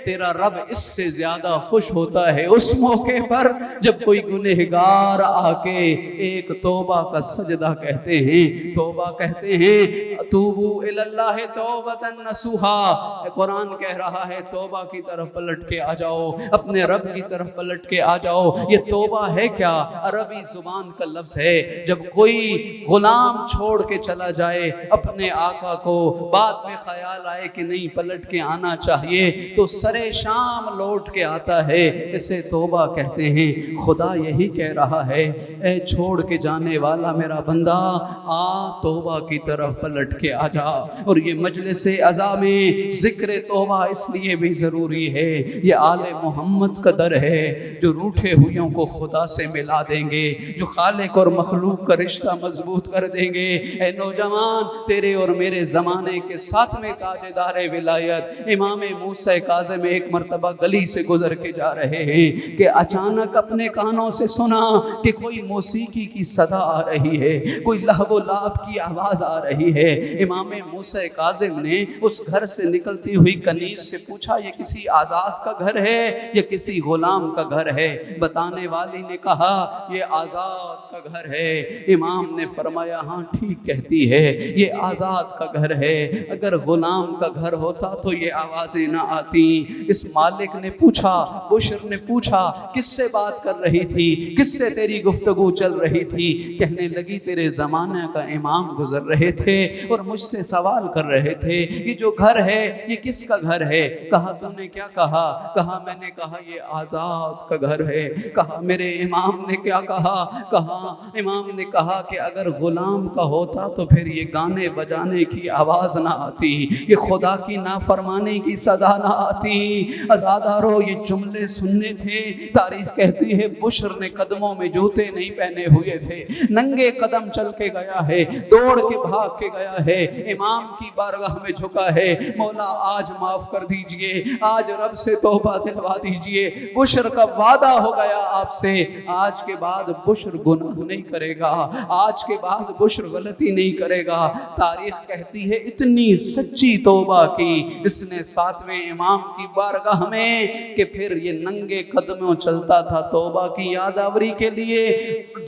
تیرا رب اس سے زیادہ خوش ہوتا ہے اس موقع پر جب کوئی گنہگار آ کے ایک توبہ کا سجدہ کہتے ہیں، توبہ کہتے ہیں، توبو الی اللہ توبۃ نصوحا، قرآن کہہ رہا ہے توبہ کی طرف پلٹ کے آ جاؤ، اپنے رب کی طرف پلٹ کے آ جاؤ۔ یہ توبہ ہے کیا؟ عربی زبان کا لفظ ہے، جب کوئی غلام چھوڑ کے چلا جائے اپنے آقا کو، بعد میں خیال آئے کہ نہیں پلٹ کے آنا چاہیے تو سرے شام لوٹ کے آتا ہے، اسے توبہ کہتے ہیں۔ خدا یہی کہہ رہا ہے، اے چھوڑ کے جانے والا میرا بندہ، آ توبہ کی طرف پلٹ کے آ جا۔ اور یہ مجلس عزا میں ذکر توبہ اس لیے بھی ضروری ہے، یہ آل محمد کا در ہے جو روٹھے ہوئیوں کو خدا سے ملا دیں گے، جو خالق اور مخلوق کا رشتہ مضبوط کر دیں گے۔ اے نوجوان، تیرے اور میرے زمانے کے ساتویں تاجدار ولایت امام موسیٰ کاظم ایک مرتبہ گلی سے گزر کے جا رہے ہیں کہ اچانک اپنے کانوں سے سنا کہ کوئی موسیقی کی صدا آ رہی ہے، کوئی لہو و لعب کی آواز آ رہی ہے۔ امام موسیٰ کاظم نے اس گھر سے نکلتی ہوئی کنیز سے پوچھا یہ کسی آزاد کا گھر ہے یا کسی غلام کا گھر ہے؟ بتانے والی نے کہا یہ آزاد کا گھر ہے۔ امام نے فرمایا ہاں ٹھیک کہتی ہے، یہ آزاد کا گھر ہے، اگر غلام کا گھر ہوتا تو یہ آوازیں نہ آتی۔ اس مالک نے پوچھا، بشر نے پوچھا کس سے بات کر رہی تھی، کس سے تیری گفتگو چل رہی تھی؟ کہنے لگی تیرے زمانہ کا امام گزر رہے تھے اور مجھ سے سوال کر رہے تھے یہ جو گھر ہے یہ کس کا گھر ہے؟ کہا تو نے کیا کہا؟ کہا میں نے کہا یہ آزاد کا گھر ہے۔ کہا میرے امام نے کیا کہا؟ کہا امام نے کہا کہ اگر غلام کا ہوتا تو پھر یہ گانے بجانے کی آواز نہ آتی، یہ خدا کی نافرمانی کی صدا نہ آتی۔ عزادارو یہ جملے سننے تھے، تاریخ کہتی ہے بشر نے قدموں میں جوتے نہیں پہنے ہوئے تھے، ننگے قدم چل کے گیا ہے، دوڑ کے بھاگ کے گیا ہے، امام کی بارگاہ میں جھکا ہے، مولا آج معاف کر دیجئے، آج رب سے توبہ دلوا دیجئے۔ بشر کا وعدہ ہو گیا آپ سے، آج کے بعد بشر گناہ نہیں کرے گا، آج کے بعد بشر غلطی نہیں کرے گا۔ تاریخ کہتی ہے اتنی سچی توبہ کی اس نے ساتویں امام کی بارگاہ میں کہ پھر یہ ننگے قدموں چلتا تھا توبہ کی یادآوری کے لیے۔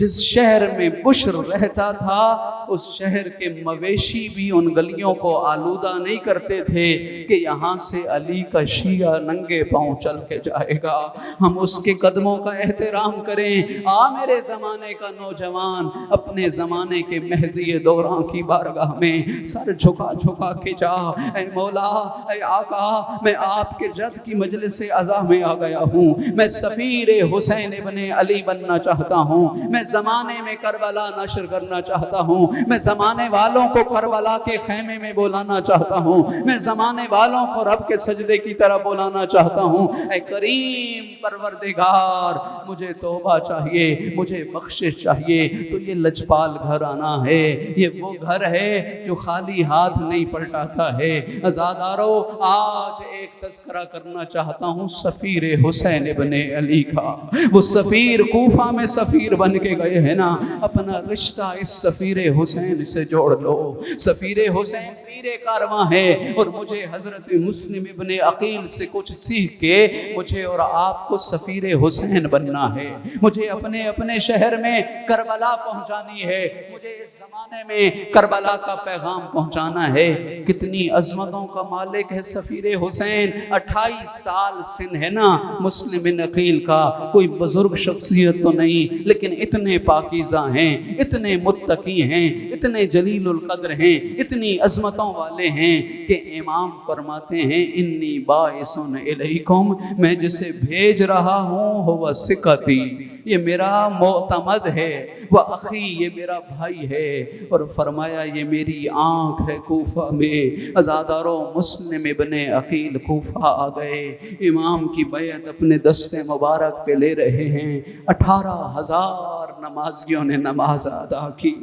جس شہر میں بشر رہتا تھا اس شہر کے مویشی بھی ان گلیوں کو آلودہ نہیں کرتے تھے کہ یہاں سے علی کا شیعہ ننگے پاؤں چل کے جائے گا۔ ہم اس کے قدموں کا احترام کریں۔ آ میرے زمانے کا نوجوان، اپنے زمانے کے مہدی دوراں کی بارگاہ میں سر جھکا جھکا کے جا، اے مولا، اے آقا، میں آپ کے جد کی مجلس عزا میں آ گیا ہوں، میں سفیر حسین ابن علی بننا چاہتا ہوں، میں زمانے میں کربلا نشر کرنا چاہتا ہوں، میں زمانے والوں کو کربلا کے خیمے میں بلانا چاہتا ہوں، میں زمانے والوں کو رب کے سجدے کی طرح بلانا چاہتا ہوں۔ اے کریم پروردگار، مجھے توبہ چاہیے، مجھے بخشش چاہیے۔ تو یہ لجپال گھر آنا ہے، یہ وہ گھر ہے جو خالی ہاتھ نہیں پلٹاتا ہے۔ عزادارو آج ایک تذکرہ کرنا چاہتا ہوں سفیر حسین ابن علی کا۔ وہ سفیر کوفہ میں سفیر بن کے گئے ہیں نا، اپنا رشتہ اس سفیر حسین سے جوڑ لو۔ سفیر حسین پیر کارواں ہے اور مجھے حضرت مسلم ابن عقیل سے کچھ سیکھ کے مجھے اور آپ کو سفیر حسین بننا ہے۔ مجھے اپنے اپنے شہر میں کربلا پہنچانی ہے، مجھے اس زمانے میں کربلا کا پیغام پہنچانا ہے۔ کتنی عظمتوں کا مالک ہے سفیر حسین، 28 سال سن ہے نا مسلم بن عقیل کا، کوئی بزرگ شخصیت تو نہیں لیکن اتنے پاکیزہ ہیں، اتنے متقی ہیں، اتنے جلیل القدر ہیں، اتنی عظمتوں والے ہیں کہ امام فرماتے ہیں انی باعث الیکم، میں جسے بھیج رہا ہوں ہوا ثقتی، یہ میرا معتمد ہے، وہ اخی، یہ میرا بھائی ہے۔ اور فرمایا یہ میری آنکھ ہے کوفہ میں۔ عزادارو مسلم ابن عقیل کوفہ آ گئے، امام کی بیعت اپنے دست مبارک پہ لے رہے ہیں۔ 18,000 نمازیوں نے نماز ادا کی۔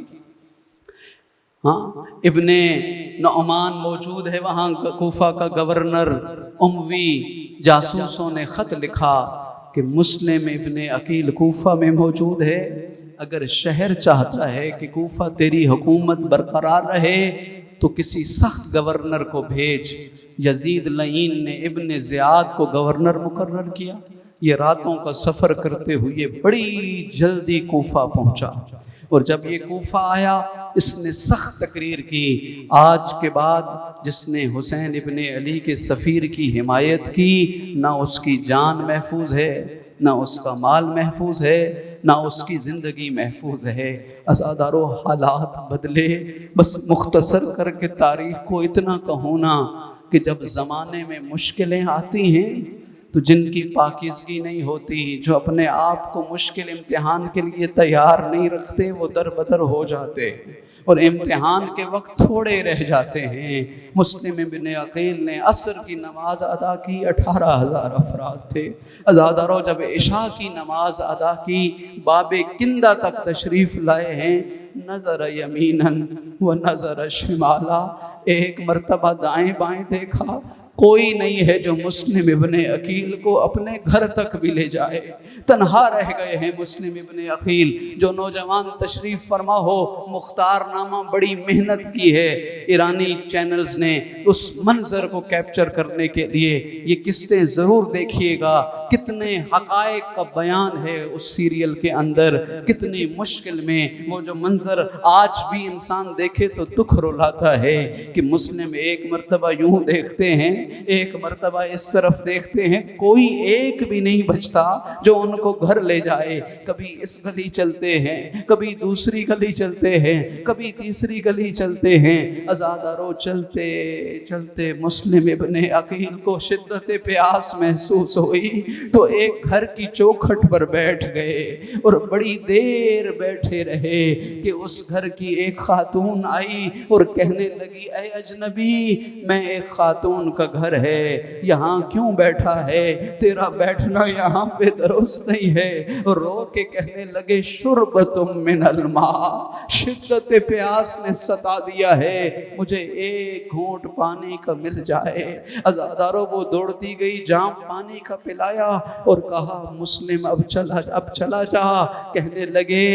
ہاں ابن نعمان موجود ہے وہاں، کوفہ کا گورنر، اموی جاسوسوں نے خط لکھا کہ مسلم ابن عقیل کوفہ میں موجود ہے، اگر شہر چاہتا ہے کہ کوفہ تیری حکومت برقرار رہے تو کسی سخت گورنر کو بھیج۔ یزید لعین نے ابن زیاد کو گورنر مقرر کیا۔ یہ راتوں کا سفر کرتے ہوئے بڑی جلدی کوفہ پہنچا، اور جب یہ کوفہ آیا اس نے سخت تقریر کی، آج کے بعد جس نے حسین ابن علی کے سفیر کی حمایت کی، نہ اس کی جان محفوظ ہے، نہ اس کا مال محفوظ ہے، نہ اس کی زندگی محفوظ ہے۔ عزادارو حالات بدلے، بس مختصر کر کے تاریخ کو اتنا کہوں نا کہ جب زمانے میں مشکلیں آتی ہیں تو جن کی پاکیزگی نہیں ہوتی، جو اپنے آپ کو مشکل امتحان کے لیے تیار نہیں رکھتے، وہ در بدر ہو جاتے ہیں اور امتحان کے وقت تھوڑے رہ جاتے ہیں۔ مسلم ابن عقیل نے عصر کی نماز ادا کی، 18,000 افراد تھے۔ عزادارو جب عشاء کی نماز ادا کی، باب کندہ تک تشریف لائے ہیں، نظر یمیناً و نظر شمالا، ایک مرتبہ دائیں بائیں دیکھا، کوئی نہیں ہے جو مسلم ابن عقیل کو اپنے گھر تک بھی لے جائے۔ تنہا رہ گئے ہیں مسلم ابن عقیل۔ جو نوجوان تشریف فرما ہو، مختار نامہ بڑی محنت کی ہے ایرانی چینلز نے اس منظر کو کیپچر کرنے کے لیے۔ یہ قسطیں ضرور دیکھیے گا، کتنے حقائق کا بیان ہے اس سیریل کے اندر، کتنی مشکل میں وہ جو منظر آج بھی انسان دیکھے تو دکھ رلاتا ہے کہ مسلم ایک مرتبہ یوں دیکھتے ہیں، ایک مرتبہ اس طرف دیکھتے ہیں، کوئی ایک بھی نہیں بچتا جو ان کو گھر لے جائے۔ کبھی اس گلی چلتے ہیں، کبھی دوسری گلی چلتے ہیں، کبھی تیسری گلی چلتے ہیں۔ عزادارو چلتے چلتے مسلم ابن عقیل کو شدت پیاس محسوس ہوئی تو ایک گھر کی چوکھٹ پر بیٹھ گئے اور بڑی دیر بیٹھے رہے کہ اس گھر کی ایک خاتون آئی اور کہنے لگی، اے اجنبی، میں ایک خاتون کا گھر ہے، یہاں کیوں بیٹھا ہے؟ تیرا بیٹھنا یہاں پہ درست نہیں ہے۔ رو کے کہنے لگے، شربتم من الماء، شدت پیاس نے ستا دیا ہے، مجھے ایک گھونٹ پانی کا مل جائے۔ عزادارو وہ دوڑتی گئی، جام پانی کا پلایا اور کہا، مسلم اب چلا جا۔ کہنے لگے،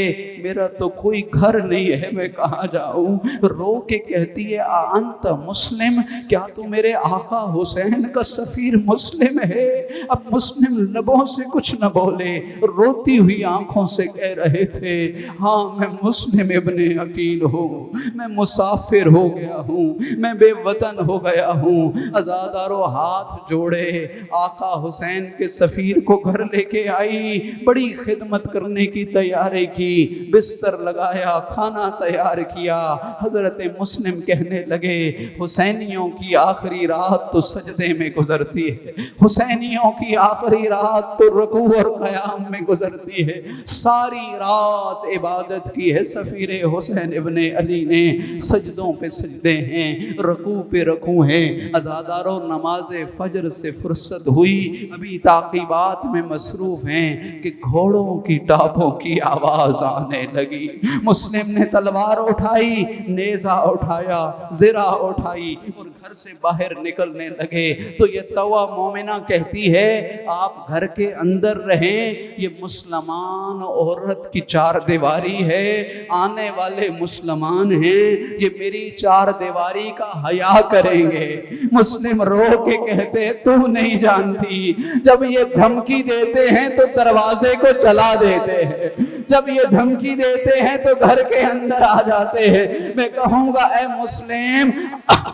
میرا تو کوئی گھر نہیں ہے، میں کہاں جاؤں؟ رو کے کہتی ہے، انت مسلم، کیا تو میرے آقا حسین کا سفیر مسلم ہے؟ اب مسلم لبوں سے کچھ نہ بولے، روتی ہوئی آنکھوں سے کہہ رہے تھے، ہاں میں مسلم ابن عقیل ہوں، میں مسافر ہو گیا ہوں، میں بے وطن ہو گیا ہوں۔ عزادارو ہاتھ جوڑے، آقا حسین کے سفیر کو گھر لے کے آئی، بڑی خدمت کرنے کی تیاری کی، بستر لگایا، کھانا تیار کیا۔ حضرت مسلم کہنے لگے، حسینیوں کی آخری رات تو سجدے میں گزرتی ہے، حسینیوں کی آخری رات تو رکوع اور قیام میں گزرتی ہے، ساری رات عبادت کی ہے سفیر حسین ابن علی نے، سجدوں پہ سجدے ہیں، رکوع پہ رکوع ہیں۔ عزادارو نماز فجر سے فرصت ہوئی، ابھی تعقیبات میں مصروف ہیں کہ گھوڑوں کی ٹاپوں کی آواز آنے لگی۔ مسلم نے تلوار اٹھائی، نیزہ اٹھایا، زرہ اٹھائی اور گھر سے باہر نکلنے لگے تو یہ توا مومنہ کہتی ہے، آپ گھر کے اندر رہیں، یہ مسلمان عورت کی چار دیواری ہے، آنے والے مسلمان ہیں، یہ میری چار دیواری کا حیا کریں گے۔ مسلم رو کے کہتے، تو نہیں جانتی، جب یہ دھمکی دیتے ہیں تو دروازے کو چلا دیتے ہیں، جب یہ دھمکی دیتے ہیں تو گھر کے اندر آ جاتے ہیں۔ میں کہوں گا، اے مسلم،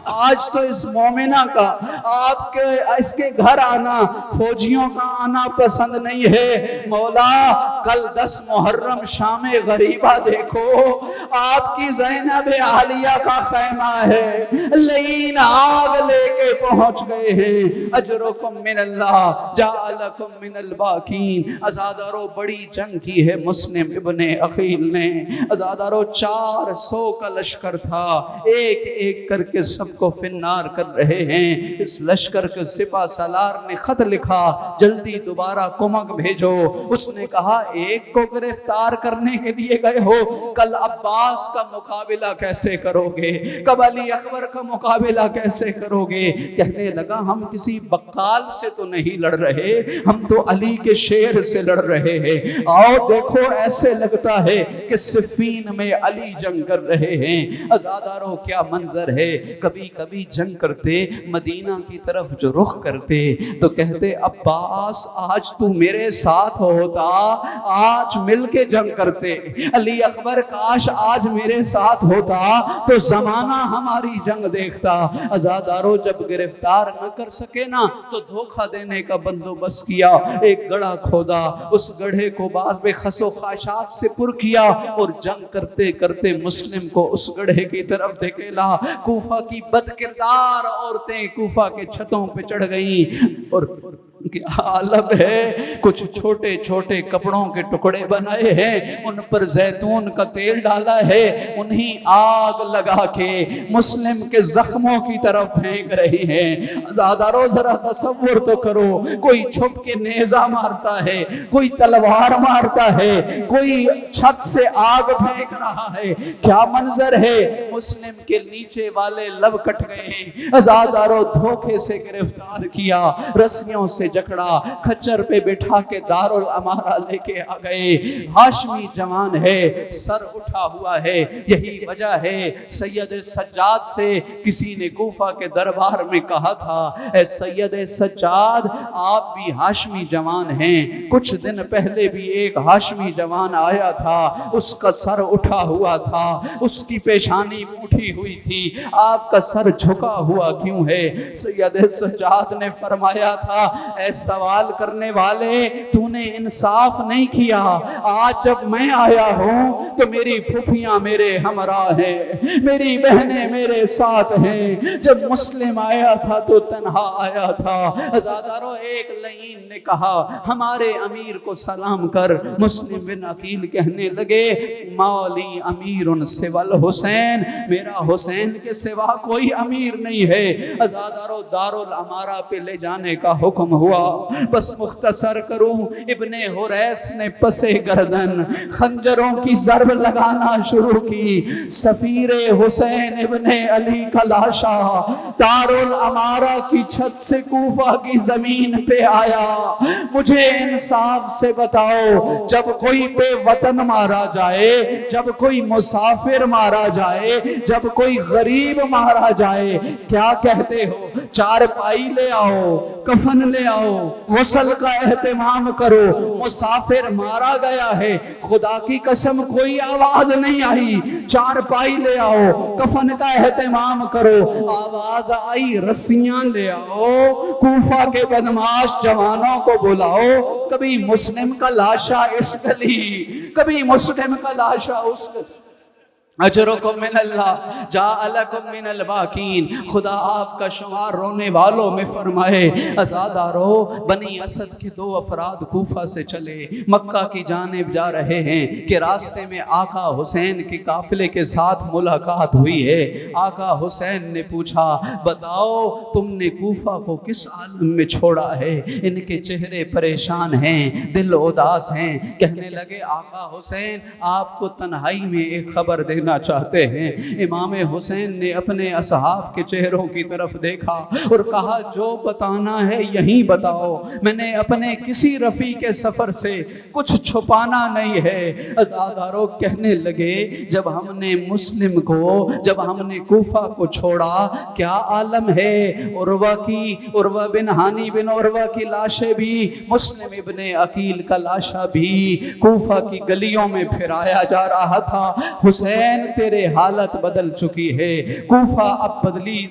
آج تو اس مومنہ کا آپ کے اس کے گھر آنا، فوجیوں کا آنا پسند نہیں ہے۔ مولا، کل 10 محرم شام غریبہ دیکھو، آپ کی زینب عالیہ کا خیمہ ہے، لعین آگ لے کے پہنچ گئے ہیں۔ اجرکم من اللہ جعلکم من الباکین۔ عزادارو بڑی جنگ کی ہے مسلم ابن عقیل نے۔ عزادارو 400 کا لشکر تھا، ایک ایک کر کے سب کو فنار کر رہے ہیں۔ اس لشکر کے سپہ سالار نے خط لکھا، جلدی دوبارہ کمک بھیجو۔ اس نے کہا، ایک کو گرفتار کرنے کے لیے گئے ہو، کل عباس کا مقابلہ کیسے کرو گے؟ کب علی اکبر کا مقابلہ کیسے کرو گے؟ کہنے لگا ہم کسی بقال سے تو نہیں لڑ رہے، ہم تو علی کے شیر سے لڑ رہے ہیں۔ آؤ دیکھو ایسے لگتا ہے کہ صفین میں علی جنگ کر رہے ہیں۔ عزادارو کیا منظر ہے، کبھی کبھی جنگ کرتے مدینہ کی طرف جو رخ کرتے تو کہتے عباس آج تو میرے ساتھ ہوتا، آج مل کے جنگ کرتے، علی اکبر کاش آج میرے ساتھ ہوتا تو زمانہ ہماری جنگ دیکھتا۔ عزادارو جب گرفتار نہ کر سکے نا تو دھوکہ دینے کا بندوبست کیا، ایک گڑھا کھودا، اس گڑھے کو بعض میں خس و خاشاک سے پر کیا اور جنگ کرتے کرتے مسلم کو اس گڑھے کی طرف دھکیلا۔ کوفہ کی بد کردار عورتیں کوفہ کے چھتوں پہ چڑھ گئیں اور کیا عالم ہے، کچھ چھوٹے چھوٹے کپڑوں کے ٹکڑے بنائے ہیں، ان پر زیتون کا تیل ڈالا ہے، انہیں آگ لگا کے مسلم کے زخموں کی طرف پھینک رہی ہیں۔ عزادارو ذرا تصور تو کرو، کوئی چھپ کے نیزہ مارتا ہے، کوئی تلوار مارتا ہے، کوئی چھت سے آگ پھینک رہا ہے، کیا منظر ہے۔ مسلم کے نیچے والے لب کٹ گئے ہیں، عزادارو دھوکے سے گرفتار کیا، رسیوں سے جکڑا، کھچر پہ بٹھا کے دارالامارہ لے کے آ گئے۔ ہاشمی جوان ہے، سر اٹھا ہوا ہے، یہی وجہ ہے سید سجاد سے کسی نے کوفہ کے دربار میں کہا تھا اے سید سجاد آپ بھی ہاشمی جوان ہیں۔ کچھ دن پہلے بھی ایک ہاشمی جوان آیا تھا، اس کا سر اٹھا ہوا تھا، اس کی پیشانی اٹھی ہوئی تھی، آپ کا سر جھکا ہوا کیوں ہے؟ سید سجاد نے فرمایا تھا اے سوال کرنے والے تو نے انصاف نہیں کیا، آج جب میں آیا ہوں تو میری پھوپھیاں میرے ہمراہ ہیں، میری بہنیں میرے ساتھ ہیں، جب مسلم آیا تھا تو تنہا آیا تھا۔ عزادارو ایک لعین نے کہا ہمارے امیر کو سلام کر، مسلم بن عقیل کہنے لگے مولی امیر سوى الحسین، میرا حسین کے سوا کوئی امیر نہیں ہے۔ عزادارو دارالامارہ پہ لے جانے کا حکم ہوا، بس مختصر کروں، ابن حریث نے پس گردن خنجروں کی ضرب لگانا شروع کی، سفیر حسین ابن علی کا لاشا دارالامارہ کی چھت سے کوفہ کی زمین پہ آیا۔ مجھے انصاف سے بتاؤ، جب کوئی بے وطن مارا جائے، جب کوئی مسافر مارا جائے، جب کوئی غریب مارا جائے، کیا کہتے ہو؟ چارپائی لے آؤ، کفن لے آؤ، غسل کا اہتمام کرو۔ مسافر مارا گیا ہے، خدا کی قسم کوئی آواز نہیں آئی، چارپائی لے آؤ، کفن کا اہتمام کرو۔ آواز آئی رسیاں لے آؤ، کوفہ کے بدماش جوانوں کو بلاؤ، کبھی مسلم کا لاشا اس گلی، کبھی مسلم کا لاشا اس گلی۔ اجرکم من اللہ جعلکم من الباکین، خدا آپ کا شمار رونے والوں میں فرمائے۔ عزادارو بنی اسد کے دو افراد کوفہ سے چلے، مکہ کی جانب جا رہے ہیں کہ راستے میں آقا حسین کے قافلے کے ساتھ ملاقات ہوئی ہے۔ آقا حسین نے پوچھا بتاؤ تم نے کوفہ کو کس عالم میں چھوڑا ہے؟ ان کے چہرے پریشان ہیں، دل اداس ہیں۔ کہنے لگے آقا حسین آپ کو تنہائی میں ایک خبر دینا چاہتے ہیں۔ امام حسین نے اپنے اصحاب کے چہروں کی طرف دیکھا اور کہا جو بتانا ہے یہیں بتاؤ، میں نے اپنے کسی رفیق کے سفر سے کچھ چھپانا نہیں ہے۔ عزادارو کہنے لگے جب ہم نے مسلم کو، جب ہم نے کوفہ کو چھوڑا کیا عالم ہے؟ عروہ کی، عروہ بن ہانی بن عروہ کی لاشیں بھی، مسلم ابن عقیل کا لاشا بھی کوفہ کی گلیوں میں پھرایا جا رہا تھا۔ حسین تیرے حالت بدل چکی ہے، کوفہ اب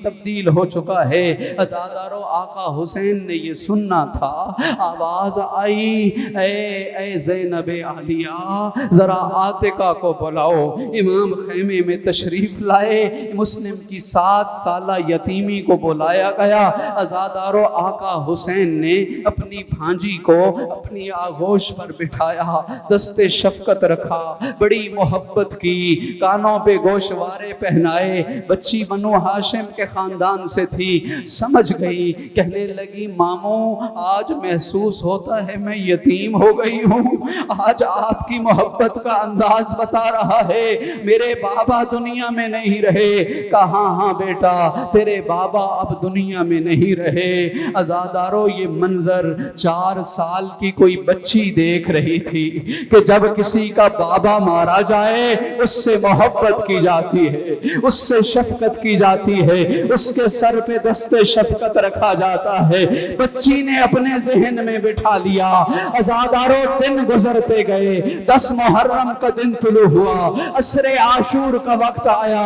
تبدیل ہو چکا ہے۔ عزادارو آقا حسین نے یہ سننا تھا، آواز آئی اے زینب عالیہ ذرا عاتقہ کو بلاؤ۔ امام خیمے میں تشریف لائے، مسلم کی 7 سالہ یتیمی کو بلایا گیا۔ عزادارو آقا حسین نے اپنی بھانجی کو اپنی آغوش پر بٹھایا، دست شفقت رکھا، بڑی محبت کی، کانوں پہ گوشوارے پہنائے. بچی بنو ہاشم کے خاندان سے تھی, سمجھ گئی, کہنے لگی ماموں آج محسوس ہوتا ہے میں یتیم ہو گئی ہوں, آج آپ کی محبت کا انداز بتا رہا ہے. میرے بابا دنیا میں نہیں رہے. کہا ہاں بیٹا تیرے بابا اب دنیا میں نہیں رہے. عزادارو یہ منظر 4 سال کی کوئی بچی دیکھ رہی تھی کہ جب کسی کا بابا مارا جائے اس سے محبت کی جاتی ہے, اس سے شفقت کی جاتی ہے, اس کے سر پہ دست شفقت رکھا جاتا ہے. بچی نے اپنے ذہن میں بٹھا لیا. عزادارو دن گزرتے گئے, 10 محرم کا دن طلوع ہوا, عصر عاشور کا وقت آیا.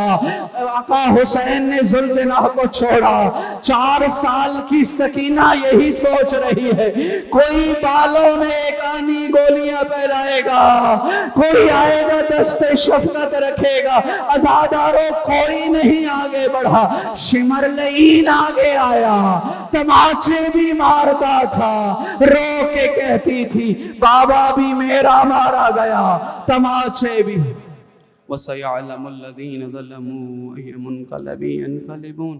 آقا حسین نے ذوالجناح کو چھوڑا. 4 سال کی سکینہ یہی سوچ رہی ہے کوئی بالوں میں ایک آنی گولیاں پھیلائے گا, کوئی آئے گا دست شفقت رکھے گا. عزادارو کوئی نہیں آگے بڑھا. شمرلعین آگے آیا, تماچے بھی مارتا تھا, رو کے کہتی تھی بابا بھی میرا مارا گیا, تماچے بھی. وَسَيَعْلَمُ الَّذِينَ ظَلَمُوا أَيَّ مُنْقَلَبٍ يَنْقَلِبُونَ.